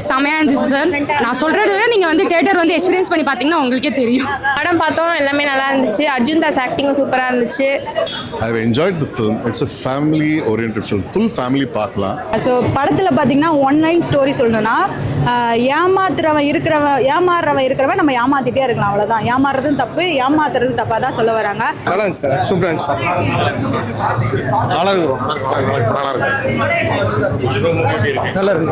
செமையா இருந்துச்சு சார். நான் சொல்றது நீங்க வந்து தியேட்டர் வந்து எக்ஸ்பீரியன்ஸ் பண்ணி பாத்தீங்கன்னா உங்களுக்கே தெரியும். படம் பார்த்தோம், எல்லாமே நல்லா இருந்துச்சு. அர்ஜுன் தாஸ் ஆக்டிங்கும் சூப்பரா இருந்துச்சு. I have enjoyed the film. It's a family oriented film. Full family பார்க்கலாம். ஸோ படத்தில் பார்த்தீங்கன்னா ஒன் லைன் ஸ்டோரி சொல்லணும்னா ஏமாத்துறவன் இருக்கிறவன் நம்ம ஏமாத்திட்டே இருக்கலாம், அவ்வளோதான். ஏமாறுறதும் தப்பு, ஏமாத்துறதும் தப்பாக தான் சொல்ல வராங்க. நல்லா இருந்துச்சு சார், சூப்பராக இருந்துச்சு. நல்லா இருக்கும், நல்லா இருக்கு.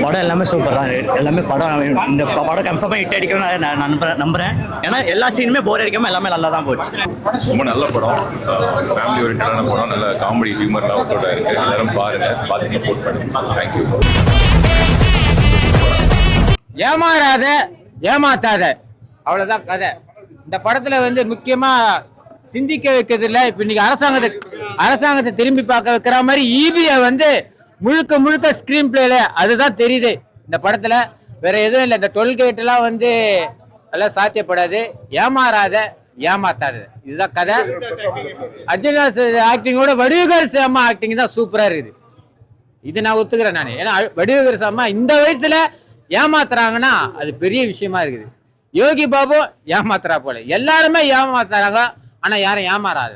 படம் எல்லாமே சூப்பர் தான். எல்லாமே படம் இந்த படம் கன்ஃபார்மாக ஹிட் அடிக்கணும்னு நான் நம்புறேன். ஏன்னா எல்லா சீனுமே போர் அடிக்காமல் எல்லாமே நல்லா தான் போச்சு. ரொம்ப நல்ல படம், ஃபேமிலி ஓரியன்டான படம், நல்ல காமெடி ஹியூமர்லாம் அவுட்டோட இருக்கு. எல்லாரும் பாருங்க, பார்த்து சப்போர்ட் பண்ணுங்க. தேங்க்யூ. ஏமாறாத ஏமாத்தாத, அவ்வளோதான் கதை. இந்த படத்தில் வந்து முக்கியமாக சிந்திக்க வைக்கிறதுல இப்போ இன்னைக்கு அரசாங்கத்தை திரும்பி பார்க்க வைக்கிற மாதிரி ஈபியை வந்து முழுக்க ஸ்க்ரீன் பிளேல அதுதான் தெரியுது இந்த படத்தில். வேற எதுவும் இல்லை. இந்த டோல்கேட்டெல்லாம் வந்து எல்லாம் சாத்தியப்படாது. ஏமாறாத ஏமாத்தாது, இதுதான் கதை. அர்ஜுன் தாஸ் ஆக்டிங்கோட வடிவுகரசு அம்மா ஆக்டிங் தான் சூப்பராக இருக்குது. இது நான் ஒத்துக்கிறேன் நான். ஏன்னா வடிவுகரசு அம்மா இந்த வயசுல ஏமாத்துறாங்கன்னா அது பெரிய விஷயமா இருக்குது. யோகி பாபு ஏமாத்துறா போல, எல்லாருமே ஏமாத்துறாங்க, ஆனா யாரும் ஏமாறாத.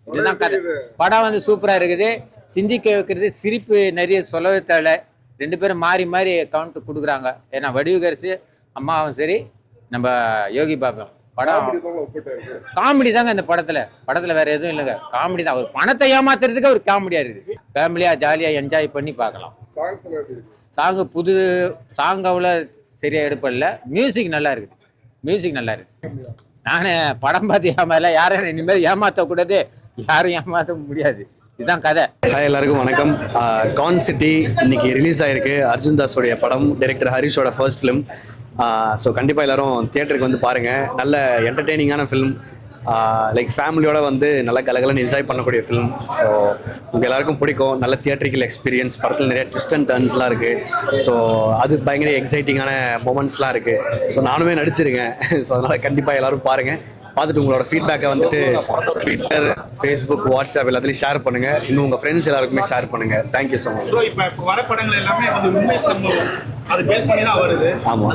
இதுதான் கதை. படம் வந்து சூப்பரா இருக்குது. சிந்திக்க வைக்கிறது, சிரிப்பு நிறைய சொல்லவே தேவை. ரெண்டு பேரும் மாறி மாறி கவுண்ட் கொடுக்குறாங்க. ஏன்னா வடிவுகரசு அம்மாவும் சரி, நம்ம யோகி பாபு. படம் காமெடி தாங்க இந்த படத்துல வேற எதுவும் இல்லைங்க, காமெடி தான். ஒரு பணத்தை ஏமாத்துறதுக்கு ஒரு காமெடியா இருக்குது. ஃபேமிலியா ஜாலியா என்ஜாய் பண்ணி பார்க்கலாம். புது சாங் அவ்வளோ சரியா எடுப்படல. மியூசிக் நல்லா இருக்குது. நானே படம் பார்த்து ஏமாறல, யாரும் இனிமேல் ஏமாற்றக்கூடாது, யாரும் ஏமாற்ற முடியாது. இதுதான் கதை. ஹாய், எல்லாருக்கும் வணக்கம். கான் சிட்டி இன்னைக்கு ரிலீஸ் ஆயிருக்கு. அர்ஜுன் தாஸோடைய படம், டைரக்டர் ஹரிஷோட ஃபர்ஸ்ட் ஃபிலிம். ஸோ கண்டிப்பாக எல்லாரும் தியேட்டருக்கு வந்து பாருங்கள். நல்ல என்டர்டெய்னிங்கான ஃபிலிம், லைக் ஃபேமிலியோட வந்து நல்லா கலகலன்னு என்ஜாய் பண்ணக்கூடிய ஃபிலிம். ஸோ உங்கள் எல்லாருக்கும் பிடிக்கும். நல்ல தியேட்ரிக்கல் எக்ஸ்பீரியன்ஸ். படத்தில் நிறைய ட்விஸ்ட் அண்ட் டர்ன்ஸ்லாம் இருக்குது. ஸோ அது பயங்கர எக்ஸைட்டிங்கான மொமெண்ட்ஸ்லாம் இருக்குது. ஸோ நானுமே நடிச்சிருக்கேன். ஸோ அதனால் கண்டிப்பாக எல்லோரும் பாருங்கள். பார்த்துட்டு உங்களோட ஃபீட்பேக்கை வந்துட்டு ட்விட்டர், ஃபேஸ்புக், வாட்ஸ்அப் எல்லாத்துலையும் ஷேர் பண்ணுங்கள். இன்னும் உங்கள் ஃப்ரெண்ட்ஸ் எல்லாருக்குமே ஷேர் பண்ணுங்கள். Thank you so much. இப்போ வர படங்கள் எல்லாமே வந்து உண்மை சம்பவம் அது பேஸ் பண்ணி தான் வருது. ஆமாம்,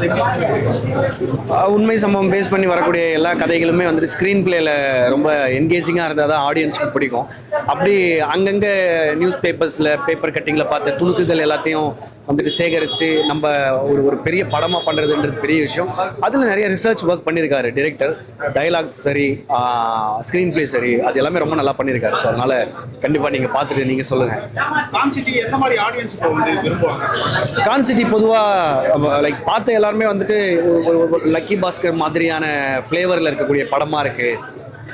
உண்மை சம்பவம் பேஸ் பண்ணி வரக்கூடிய எல்லா கதைகளுமே வந்துட்டு ஸ்க்ரீன் பிளேயில் ரொம்ப என்கேஜிங்காக இருந்தால் தான் ஆடியன்ஸ்க்கு பிடிக்கும். அப்படி அங்கங்கே நியூஸ் பேப்பர் கட்டிங்கில் பார்த்த துணுக்குகள் எல்லாத்தையும் வந்துட்டு சேகரித்து நம்ம ஒரு பெரிய படமாக பண்ணுறதுன்றது பெரிய விஷயம். அதில் நிறைய ரிசர்ச் ஒர்க் பண்ணியிருக்காரு டைரக்டர். டைலாக்ஸ் சரி, ஸ்க்ரீன் பிளே சரி, அது எல்லாமே ரொம்ப நல்லா பண்ணியிருக்காரு. ஸோ அதனால் கண்டிப்பாக நீங்கள் பார்த்துட்டு நீங்கள் சொல்லுங்கள். கான் சிட்டி பொதுவாக லைக் பார்த்த எல்லாருமே வந்துட்டு லக்கி பாஸ்கர் மாதிரியான ஃப்ளேவரில் இருக்கக்கூடிய படமாக இருக்குது.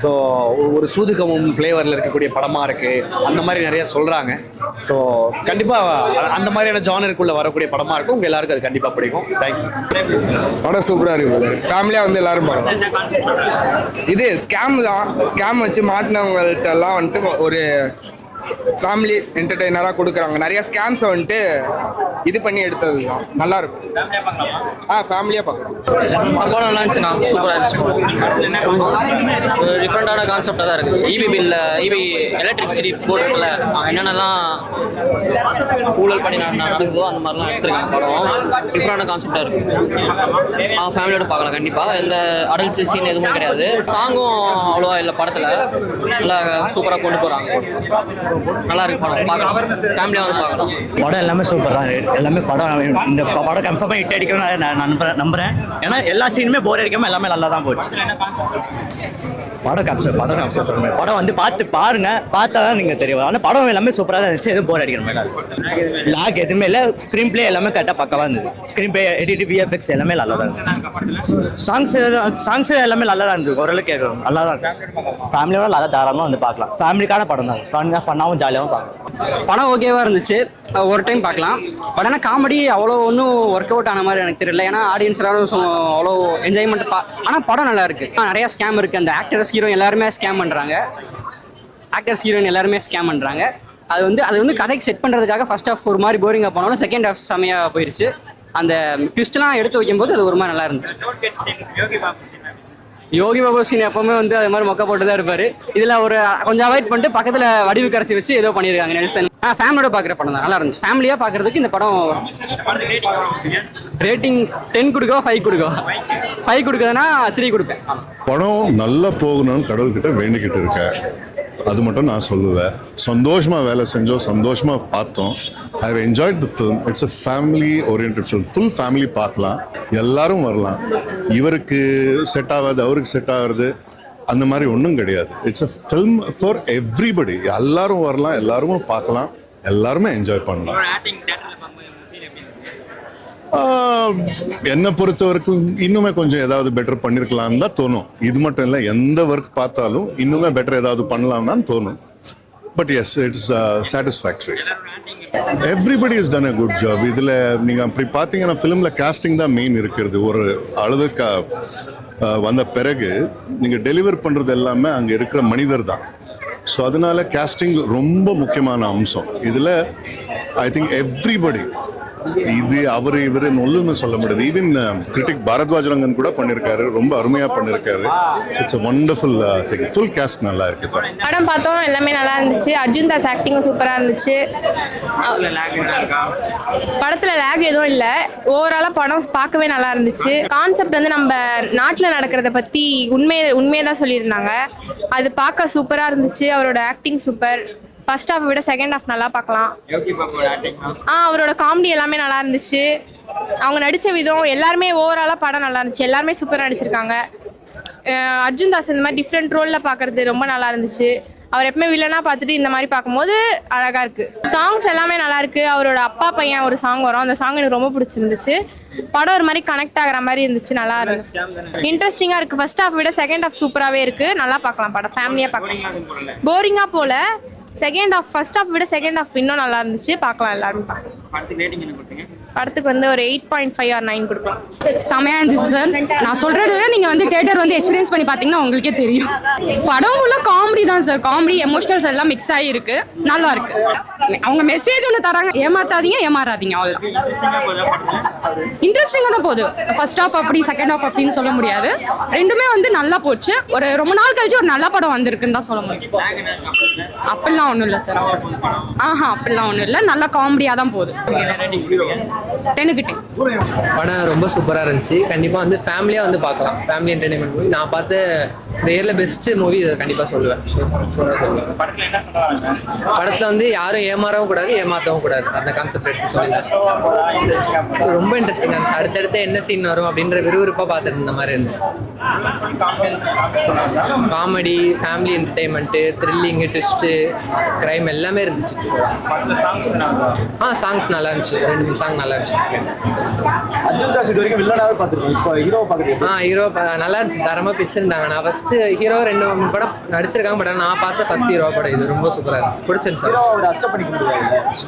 ஸோ ஒரு சூதுகமும் ஃப்ளேவரில் இருக்கக்கூடிய படமாக இருக்குது. அந்த மாதிரி நிறைய சொல்கிறாங்க. ஸோ கண்டிப்பாக அந்த மாதிரியான ஜானருக்குள்ளே வரக்கூடிய படமாக இருக்கும். உங்கள் எல்லாருக்கும் அது கண்டிப்பாக பிடிக்கும். தேங்க்யூ. படம் சூப்பராக இருக்குது. ஃபேமிலியாக வந்து எல்லாரும் பார்க்கலாம். இது ஸ்கேம் தான். ஸ்கேம் வச்சு மாட்டினவங்கள்ட்ட எல்லாம் வந்துட்டு ஒரு ஃபேமிலி என்டர்டெய்னராக கொடுக்குறாங்க. நிறைய ஸ்கேம்ஸை வந்துட்டு இது பண்ணி எடுத்தது தான். நல்லா இருக்கும். ஃபேமிலியாக பார்க்கலாம். படம் நல்லா இருந்துச்சுண்ணா, சூப்பராக இருந்துச்சு. ஒரு டிஃப்ரெண்டான கான்செப்டாக தான் இருக்குது. இபி எலக்ட்ரிசிட்டி போர்டு இருக்குல்ல, என்னென்னலாம் ஊழல் பண்ணி நடக்குதோ அந்த மாதிரிலாம் எடுத்துருக்காங்க. படம் டிஃப்ரெண்டான கான்செப்டாக இருக்குது. ஃபேமிலியோட பார்க்கலாம் கண்டிப்பாக. எந்த அடல்ட் சீன் எதுவுமே கிடையாது. சாங்கும் அவ்வளோவா இல்லை படத்தில். நல்லா சூப்பராக கொண்டு போகிறாங்க. நல்லா இருக்கு படம், பார்க்கலாம். ஃபேமிலியாக வந்து பார்க்கலாம். படம் எல்லாமே சூப்பர் தான். எல்லாமே படம் இந்த படம் கன்ஃபார்மாக ஹிட் அடிக்கணும்னு நான் நம்புறேன். ஏன்னா எல்லா சீனுமே போர் அடிக்காமல் எல்லாமே நல்லா தான் போச்சு. படம் வந்து பார்த்து பாருங்க, பார்த்தா தான் நீங்கள் தெரியும். ஆனால் படம் எல்லாமே சூப்பராக தான் இருந்துச்சு. எதுவும் போர் அடிக்கிற மாதிரி லாக் எதுவுமே இல்லை. ஸ்க்ரீன் பிளே எல்லாமே கரெக்டாக பக்கவாக இருந்தது. ஸ்க்ரீன் பிளே, எடிட், விஎஃப்எக்ஸ் எல்லாமே நல்லா தான் இருந்தது. சாங்ஸ் எல்லாமே நல்லா தான் இருந்தது. ஓரளவு கேட்கணும், நல்லா தான் இருக்கும். ஃபேமிலியோட நல்லா தாராளமாக வந்து பார்க்கலாம். ஃபேமிலிக்கான படம் தான். ஃபன்னாகவும் ஜாலியாகவும் பார்க்கலாம். படம் ஓகேவாக இருந்துச்சு, ஒரு டைம் பார்க்கலாம். பட் ஆனால் காமெடி அவ்வளோ ஒன்றும் ஒர்க் அவுட் ஆன மாதிரி எனக்கு தெரியல. ஏன்னா ஆடியன்ஸ் அவ்வளோ என்ஜாய்மெண்ட் ஆனால் படம் நல்லா இருக்கு. நிறையா ஸ்கேம் இருக்குது. அந்த ஆக்டர்ஸ், ஹீரோயின் எல்லாருமே ஸ்கேம் பண்ணுறாங்க. அது வந்து கதைக்கு செட் பண்ணுறதுக்காக ஃபர்ஸ்ட் ஹாஃப் ஒரு மாதிரி போரிங்காக போனாலும் செகண்ட் ஹாஃப் செமையாக போயிடுச்சு. அந்த ட்விஸ்ட்லாம் எடுத்து வைக்கும்போது அது ஒரு மாதிரி நல்லா இருந்துச்சு. யோகி பாபு சீன் எப்பவுமே வந்து அது மாதிரி மொக்க போட்டு தான் இருப்பாரு. இதுல ஒரு கொஞ்சம் அவாய்ட் பண்ணிட்டு பக்கத்துல வடிவு கரைச்சி வச்சு ஏதோ பண்ணியிருக்காங்க நெல்சன். ஃபேமிலியோட பாக்குற படம் தான், நல்லா இருந்துச்சு. ஃபேமிலியா பாக்குறதுக்கு இந்த படம் ரேட்டிங் 10 கொடுக்கவா 5 கொடுக்கவா? 5 கொடுக்குறதுனா 3 கொடுப்பேன். படம் நல்லா போகணும்னு கடவுள்கிட்ட வேண்டிக்கிட்டு இருக்கேன். அது மட்டும் நான் சொல்லுவேன். சந்தோஷமாக வேலை செஞ்சோம், சந்தோஷமாக பார்த்தோம். I have enjoyed the film. It's a family oriented film. Full family பார்க்கலாம், எல்லாரும் வரலாம். இவருக்கு செட் ஆகாது, அவருக்கு செட் ஆகிறது அந்த மாதிரி ஒன்றும் கிடையாது. It's a film for everybody. எல்லாரும் வரலாம், எல்லாருமே பார்க்கலாம், எல்லாருமே என்ஜாய் பண்ணலாம். என்னை பொறுத்த வரைக்கும் இன்னுமே கொஞ்சம் ஏதாவது பெட்டர் பண்ணியிருக்கலான்னு தான் தோணும். இது மட்டும் இல்லை, எந்த ஒர்க் பார்த்தாலும் இன்னுமே பெட்டர் ஏதாவது பண்ணலாம்னு தோணும். But yes, it's satisfactory. Everybody is done a good job. இதில் நீங்கள் அப்படி பார்த்தீங்கன்னா ஃபிலிமில் காஸ்டிங் தான் மெயின் இருக்கிறது. ஒரு அளவுக்கு வந்த பிறகு நீங்கள் டெலிவர் பண்ணுறது எல்லாமே அங்கே இருக்கிற மனிதர் தான். ஸோ அதனால காஸ்டிங் ரொம்ப முக்கியமான அம்சம் இதில். ஐ திங்க் எவ்ரிபடி, இது அவர் இவர் ஒன்றுமே சொல்ல முடியாது. ஈவன் கிரிட்டிக் பாரத்வாஜ் ரங்கன் கூட பண்ணியிருக்காரு, ரொம்ப அருமையாக பண்ணியிருக்காரு. It's a wonderful thing. Full cost நல்லா இருக்கு. படம் பார்த்தோம், எல்லாமே நல்லா இருந்துச்சு. அர்ஜுன் தாஸ் ஆக்டிங்கும் சூப்பராக இருந்துச்சு. படத்தில் லேக் எதுவும் இல்லை. ஓவராலாக படம் பார்க்கவே நல்லா இருந்துச்சு. கான்செப்ட் வந்து நம்ம நாட்டில் நடக்கிறத பற்றி உண்மையை தான் சொல்லியிருந்தாங்க. அது பார்க்க சூப்பராக இருந்துச்சு. அவரோட ஆக்டிங் சூப்பர். ஃபர்ஸ்ட் ஹாஃப் விட செகண்ட் ஹாஃப் நல்லா பார்க்கலாம். அவரோட காமெடி எல்லாமே நல்லா இருந்துச்சு. அவங்க நடித்த விதம் எல்லாருமே ஓவராலாக படம் நல்லா இருந்துச்சு. எல்லாருமே சூப்பராக நடிச்சிருக்காங்க. அர்ஜுன் தாஸ் இந்த மாதிரி டிஃப்ரெண்ட் ரோலில் பார்க்குறது ரொம்ப நல்லா இருந்துச்சு. அவர் எப்பவுமே வில்லனாக பார்த்துட்டு இந்த மாதிரி பார்க்கும்போது அழகாக இருக்குது. சாங்ஸ் எல்லாமே நல்லா இருக்குது. அவரோட அப்பா பையன் ஒரு சாங் வரும், அந்த சாங் எனக்கு ரொம்ப பிடிச்சிருந்துச்சு. படம் ஒரு மாதிரி கனெக்ட் ஆகிற மாதிரி இருந்துச்சு, நல்லா இருந்துச்சு. இன்ட்ரெஸ்டிங்காக இருக்குது. ஃபர்ஸ்ட் ஹாஃப் விட செகண்ட் ஹாஃப் சூப்பராகவே இருக்குது. நல்லா பார்க்கலாம் படம், ஃபேமிலியாக பார்க்கலாம். போரிங்காக போல. செகண்ட் ஹாஃப் ஃபர்ஸ்ட் ஹாஃப் விட செகண்ட் ஹாஃப் இன்னும் நல்லா இருந்துச்சு, பார்க்கலாம், எல்லாரும் பார்க்கலாம். படத்துக்கு வந்து ஒரு 8.5 or 9 கொடுக்கலாம். செமையா இருந்துச்சு சார். நான் சொல்றது நீங்க வந்து தியேட்டர் வந்து எக்ஸ்பீரியன்ஸ் பண்ணி பாத்தீங்கன்னா உங்களுக்கே தெரியும். படம் உள்ள காமெடி தான் சார். காமெடி எமோஷனல்ஸ் எல்லாம் மிக்ஸ் ஆகி இருக்கு, நல்லா இருக்கு. அவங்க மெசேஜ் ஒன்று தராங்க, ஏமாத்தாதீங்க ஏமாறாதீங்க, அவ்வளோதான். இன்ட்ரெஸ்டிங்காக தான் போகுது. ஃபர்ஸ்ட் ஹாஃப் அப்படி செகண்ட் ஹாஃப் அப்படின்னு சொல்ல முடியாது. ரெண்டுமே வந்து நல்லா போச்சு. ஒரு ரொம்ப நாள் கழிச்சு ஒரு நல்ல படம் வந்திருக்குன்னு தான் சொல்ல முடியும். அப்படிலாம் ஒன்றும் இல்லை சார். அப்படிலாம் ஒன்றும் இல்லை, நல்லா காமெடியாக தான் போகுது. 10 படம் ரொம்ப சூப்பராக இருந்துச்சு. கண்டிப்பாக வந்து ஃபேமிலியாக வந்து பார்க்கலாம். Family entertainment movie. நான் பார்த்த இந்த இயரில் பெஸ்ட் மூவி இதை கண்டிப்பாக சொல்லுவேன். படத்தில் வந்து யாரும் ஏமாறவும் கூடாது, ஏமாற்றவும் கூடாது, அந்த கான்செப்ட் எடுத்து சொல்லியிருந்தேன். ரொம்ப இன்ட்ரெஸ்டிங்காக இருந்துச்சு. அடுத்தடுத்து என்ன சீன் வரும் அப்படின்ற விறுவிறுப்பாக பார்த்துட்டு இருந்த மாதிரி இருந்துச்சு. Comedy, family entertainment, thrilling, twist, crime எல்லாமே இருந்துச்சு. சாங்ஸ் நல்லா இருந்துச்சு. 2 சாங் நல்லா இருந்துச்சு. அர்ஜுன் தாஸ் இது வரைக்கும் வில்லனாவே பார்த்துருக்கோம், இப்போ ஹீரோ பார்க்குறீங்க. ஹீரோ நல்லா இருந்துச்சு, தரமாக பிடிச்சிருந்தாங்க. நான் ஃபர்ஸ்ட் ஹீரோ 2 படம் நடிச்சிருக்காங்க. பட் நான் பார்த்த ஃபர்ஸ்ட் ஹீரோ படம் இது ரொம்ப சூப்பராக இருந்துச்சு, பிடிச்சிருந்துச்சு.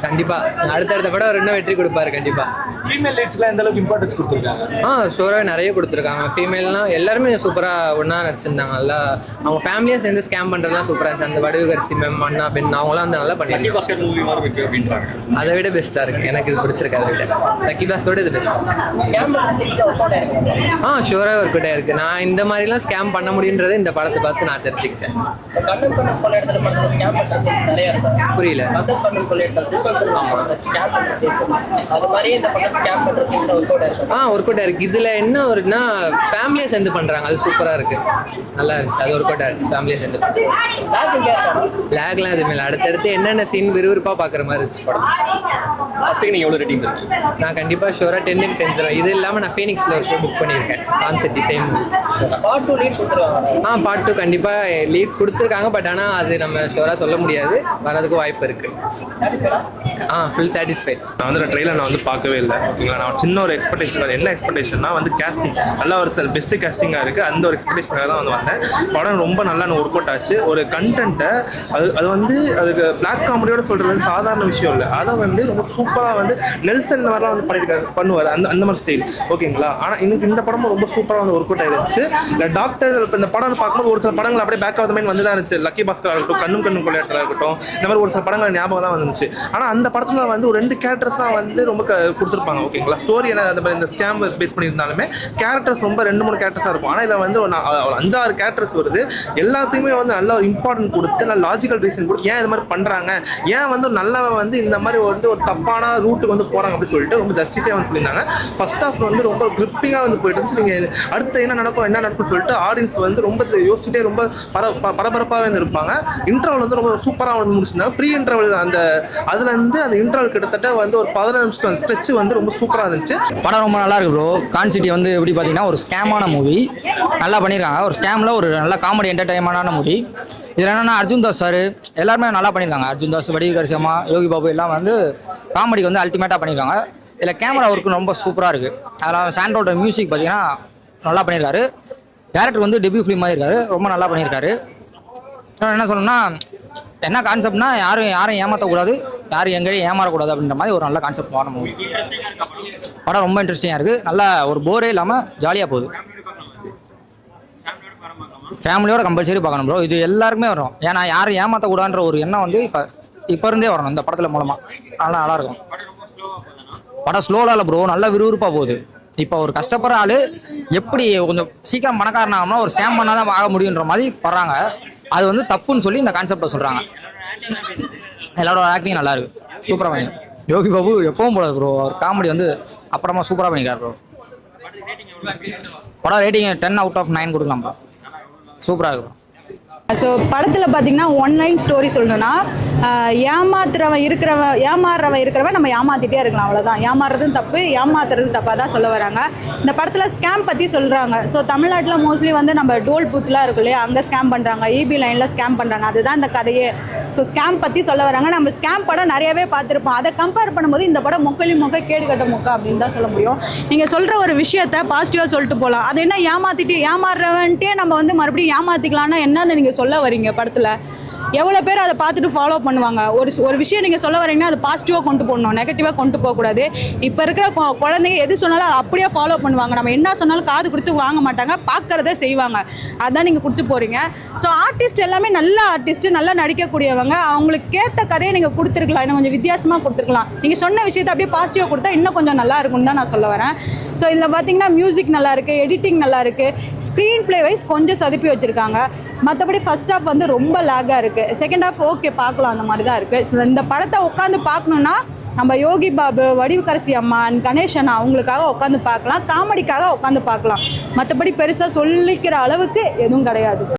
கண்டிப்பாக அடுத்தடுத்த படம் இன்னும் வெற்றி கொடுப்பாரு கண்டிப்பாக. ஃபீமேல் லீட்ஸ்லாம் எந்த அளவுக்கு இம்பார்ட்டன்ஸ் கொடுத்துருக்காங்க? ஷோராகவே நிறைய கொடுத்துருக்காங்க. ஃபீமேல்னால் எல்லாருமே சூப்பராக ஒன்றா நடிச்சிருந்தாங்க. நல்லா அவங்க ஃபேமிலியாக சேர்ந்து ஸ்கேம் பண்ணுறதுலாம் சூப்பராக இருந்துச்சு. அந்த வடிவுகரிசி மேம், அண்ணா, பெண், அவங்களாம் வந்து நல்லா பண்ணியிருக்காங்க. அதை விட பெஸ்ட்டாக இருக்குது. எனக்கு இது பிடிச்சிருக்கு. அதை விட லக்கி பாஸ்கரோட இது பெஸ்ட். ஷோராக ஒர்க் அவுட் ஆயிருக்கு. நான் இந்த மாதிரிலாம் ஸ்கேம் பண்ண முடியுன்றதை இந்த படத்தை பார்த்து நான் தெரிஞ்சுக்கிட்டேன். புரியல. ஒர்க் அவுட் ஆயிருக்கு. இதில் என்ன ஒருனா ஃபேமிலியாக சேர்ந்து பண்ணுறாங்க, அது சூப்பராக இருக்கு, நல்லா இருந்துச்சு. அது ஒர்க் அவுட் ஆயிடுச்சு. ஃபேமிலியாக சேர்ந்து லேக்லாம் எதுவுமே இல்லை. அடுத்தடுத்து என்னென்ன சீன் விறுவிறுப்பாக பார்க்குற மாதிரி இருந்துச்சு படம். நீங்கள் எவ்வளோ ரேட்டிங் தருவீங்க? நான் கண்டிப்பாக ஷோராக 10க்கு 10 தருவேன். இது இல்லாமல் நான் ஃபீனிக்ஸில் ஒரு ஷோ புக் பண்ணியிருக்கேன், கான்செப்ட் டிசைன். பார்ட் 2 கண்டிப்பாக லீட் கொடுத்துருக்காங்க. பட் ஆனால் அது நம்ம ஷோராக சொல்ல முடியாது, வரதுக்கு வாய்ப்பு இருக்குது. Full satisfied. நான் வந்து ட்ரெயிலர் நான் வந்து பார்க்கவே இல்லை, ஓகேங்களா. நான் சின்ன ஒரு எக்ஸ்பெக்டேஷன். என்ன எக்ஸ்பெக்டேஷன்னா வந்து கேஸ்டிங் நல்லா ஒரு பெஸ்ட்டு கேஸ்டிங்காக இருக்குது. அந்த ஒரு எக்ஸ்பெக்டேஷனாக தான் வந்து வந்தேன். படம் ரொம்ப நல்லா ஒர்க் அவுட் ஆச்சு. ஒரு கண்டென்ட்டை அது வந்து அதுக்கு பிளாக் காமெடியோட சொல்கிறது வந்து சாதாரண விஷயம் இல்லை. அதை வந்து ரொம்ப சூப்பராக வந்து நெல்சன் மாதிரிலாம் வந்து பண்ணுவார், அந்த மாதிரி ஸ்டைல், ஓகேங்களா. ஆனால் எனக்கு இந்த படமும் ரொம்ப சூப்பராக வந்து ஒர்க் அவுட் ஆகிருந்துச்சு. இந்த டாக்டர் இப்போ இந்த படம் பார்க்கும்போது ஒரு சில படங்கள் அப்படியே பேக் ஆஃப் த மைண்ட் வந்து தான் இருந்துச்சு. லக்கி பாஸ்கர் இருக்கட்டும், கண்ணும் கொள்ளையாட்டலாக இருக்கட்டும், இந்த மாதிரி ஒரு சில படங்கள் ஞாபகம் தான் வந்துச்சு. ஆனால் அந்த படத்தில் வந்து ஒரு 2 கேரக்டர்ஸ் தான் வந்து ரொம்ப கொடுத்துருப்பாங்க. ஓகேங்களா, ஸ்டோரி என்ன அந்த மாதிரி இந்த ஸ்கேம் பேஸ் பண்ணியிருந்தாலுமே கேரக்டர்ஸ் ரொம்ப 2-3 கேரக்டர்ஸாக இருக்கும். ஆனால் இதில் வந்து ஒரு 5-6 கேரக்டர்ஸ் வருது. எல்லாத்துக்குமே வந்து நல்ல ஒரு இம்பார்ட்டன்ட் கொடுத்து நல்ல லாஜிக்கல் ரீசன் கொடுத்து ஏன் இது மாதிரி பண்ணுறாங்க, ஏன் வந்து நல்லவன் வந்து இந்த மாதிரி வந்து ஒரு தப்பான ரூட்டுக்கு வந்து போகிறாங்க அப்படின்னு சொல்லிட்டு ரொம்ப ஜஸ்டிஃபையாக வந்து சொல்லியிருந்தாங்க. ஃபர்ஸ்ட் ஆஃப் வந்து ரொம்ப கிரிப்பிங்காக வந்து போயிட்டு இருந்துச்சு. நீங்கள் அடுத்து என்ன நடக்கும்னு சொல்லிட்டு ஆடியன்ஸ் வந்து ரொம்ப யோசிச்சுட்டே ரொம்ப பரபரப்பாகவே வந்து இருப்பாங்க. இன்டர்வல் வந்து ரொம்ப சூப்பராக வந்து முடிச்சிருந்தாங்க. ப்ரீ இன்டர்வல் அதுலேருந்து அந்த இன்டர்வல் கிட்டத்தட்ட வந்து ஒரு 15 நிமிஷம் ஸ்ட்ரெச் வந்து ரொம்ப சூப்பராக இருந்துச்சு. படம் ரொம்ப நல்லா இருக்கு ப்ரோ. கான்சிட்டி வந்து எப்படி பார்த்தீங்கன்னா ஒரு ஸ்கேமான மூவி நல்லா பண்ணியிருக்காங்க. ஒரு ஸ்கேமில் ஒரு நல்ல காமெடி என்டர்டைன்மெண்டான மூவி. இதில் என்னென்னா அர்ஜுன் தாஸ் சார் எல்லாருமே நல்லா பண்ணியிருக்காங்க. அர்ஜுன் தாஸ், வடிவுகரசி அம்மா, யோகி பாபு எல்லாம் வந்து காமெடிக்கு வந்து அல்டிமேட்டாக பண்ணியிருக்காங்க. இதில் கேமரா ஒர்க்கு ரொம்ப சூப்பராக இருக்குது. அதில் சாண்டோட மியூசிக் பார்த்தீங்கன்னா நல்லா பண்ணியிருக்காரு. டேரக்டர் வந்து டெபியூ ஃபிலிம் மாதிரி இருக்காரு, ரொம்ப நல்லா பண்ணியிருக்காரு. என்ன சொல்லணும்னா என்ன கான்செப்ட்னா யாரும் ஏமாற்றக்கூடாது, யாரும் எங்கேயும் ஏமாறக்கூடாது அப்படின்ற மாதிரி ஒரு நல்ல கான்செப்ட் வர மூவி. படம் ரொம்ப இன்ட்ரெஸ்டிங்காக இருக்குது. நல்லா ஒரு போரே இல்லாமல் ஜாலியாக போகுது. ஃபேமிலியோட கம்பல்சரி பார்க்கணும் ப்ரோ. இது எல்லாருக்குமே வரும். ஏன்னா யாரும் ஏமாற்றக்கூடாதுன்ற ஒரு எண்ணம் வந்து இப்போ இருந்தே வரணும் இந்த படத்தில் மூலமாக. அதனால் நல்லாயிருக்கும். படம் ஸ்லோவாக இல்லை ப்ரோ, நல்லா விறுவிறுப்பாக போகுது. இப்போ ஒரு கஷ்டப்படுற ஆள் எப்படி கொஞ்சம் சீக்கிரம் பணக்காரன் ஆகணும்னா ஒரு ஸ்கேம் பண்ணால் தான் ஆக முடியுன்ற மாதிரி படுறாங்க. அது வந்து தப்புன்னு சொல்லி இந்த கான்செப்டை சொல்கிறாங்க. எல்லாரோட ஆக்டிங் நல்லா இருக்கு, சூப்பராக பண்ணி. யோகி பாபு எப்பவும் போல ப்ரோ, அவர் காமெடி வந்து அப்புறமா சூப்பராக பண்ணிக்கார் ப்ரோ. படம் ரேட்டிங் 10/9 கொடுக்கலாம் ப்ரோ, சூப்பராக இருக்கும். ஸோ படத்தில் பார்த்தீங்கன்னா ஒன்லைன் ஸ்டோரி சொல்லணும்னா ஏமாறுறவன் இருக்கிறவன் நம்ம ஏமாற்றிட்டே இருக்கலாம், அவ்வளோதான். ஏமாறுறதும் தப்பு, ஏமாத்துறது தப்பாக தான் சொல்ல வராங்க. இந்த படத்தில் ஸ்கேம் பற்றி சொல்கிறாங்க. ஸோ தமிழ்நாட்டில் மோஸ்ட்லி வந்து நம்ம டோல் பூத்லாம் இருக்கும் இல்லையா, அங்கே ஸ்கேம் பண்ணுறாங்க, இபி லைனில் ஸ்கேம் பண்ணுறாங்க. அதுதான் இந்த கதையே. ஸோ ஸ்கேம் பற்றி சொல்ல வராங்க. நம்ம ஸ்கேம் படம் நிறையவே பார்த்துருப்போம். அதை கம்பேர் பண்ணும்போது இந்த படம் மொக்க கேடு கட்ட மொக்க அப்படின்னு தான் சொல்ல முடியும். நீங்கள் சொல்கிற ஒரு விஷயத்தை பாசிட்டிவாக சொல்லிட்டு போகலாம். அது என்ன ஏமாறுறவன்ட்டே நம்ம வந்து மறுபடியும் ஏமாற்றிக்கலாம்னா என்னன்னு நீங்கள் சொல்ல வரீங்க படத்தில்? எவ்வளோ பேர் அதை பார்த்துட்டு ஃபாலோ பண்ணுவாங்க? ஒரு விஷயம் நீங்கள் சொல்ல வரீங்கன்னா அது பாசிட்டிவாக கொண்டு போகணும், நெகட்டிவாக கொண்டு போகக்கூடாது. இப்போ இருக்கிற குழந்தைங்க எது சொன்னாலும் அதை அப்படியே ஃபாலோ பண்ணுவாங்க. நம்ம என்ன சொன்னாலும் காது கொடுத்து வாங்க மாட்டாங்க, பார்க்குறத செய்வாங்க. அதான் நீங்கள் கொடுத்து போகிறீங்க. ஸோ ஆர்டிஸ்ட் எல்லாமே நல்ல ஆர்டிஸ்ட்டு, நல்லா நடிக்கக்கூடியவங்க. அவங்களுக்கு ஏற்ற கதையை நீங்கள் கொடுத்துருக்கலாம், இன்னும் கொஞ்சம் வித்தியாசமாக கொடுத்துருக்கலாம். நீங்கள் சொன்ன விஷயத்தை அப்படியே பாசிட்டிவாக கொடுத்தா இன்னும் கொஞ்சம் நல்லா இருக்கும்னு தான் நான் சொல்ல வரேன். ஸோ இதில் பார்த்தீங்கன்னா மியூசிக் நல்லாயிருக்கு, எடிட்டிங் நல்லாயிருக்கு, ஸ்க்ரீன் ப்ளே வைஸ் கொஞ்சம் சதுப்பி வச்சுருக்காங்க. மற்றபடி ஃபர்ஸ்ட் ஹாஃப் வந்து ரொம்ப லேக்காக இருக்குது. செகண்ட் ஹாஃப் ஓகே பார்க்கலாம், அந்த மாதிரி தான் இருக்குது. இந்த படத்தை உட்காந்து பார்க்கணுன்னா நம்ம யோகி பாபு, வடிவுகரசி அம்மா, கணேசன் அவங்களுக்காக உட்காந்து பார்க்கலாம், காமெடிக்காக உட்காந்து பார்க்கலாம். மற்றபடி பெருசாக சொல்லிக்கிற அளவுக்கு எதுவும் கிடையாது.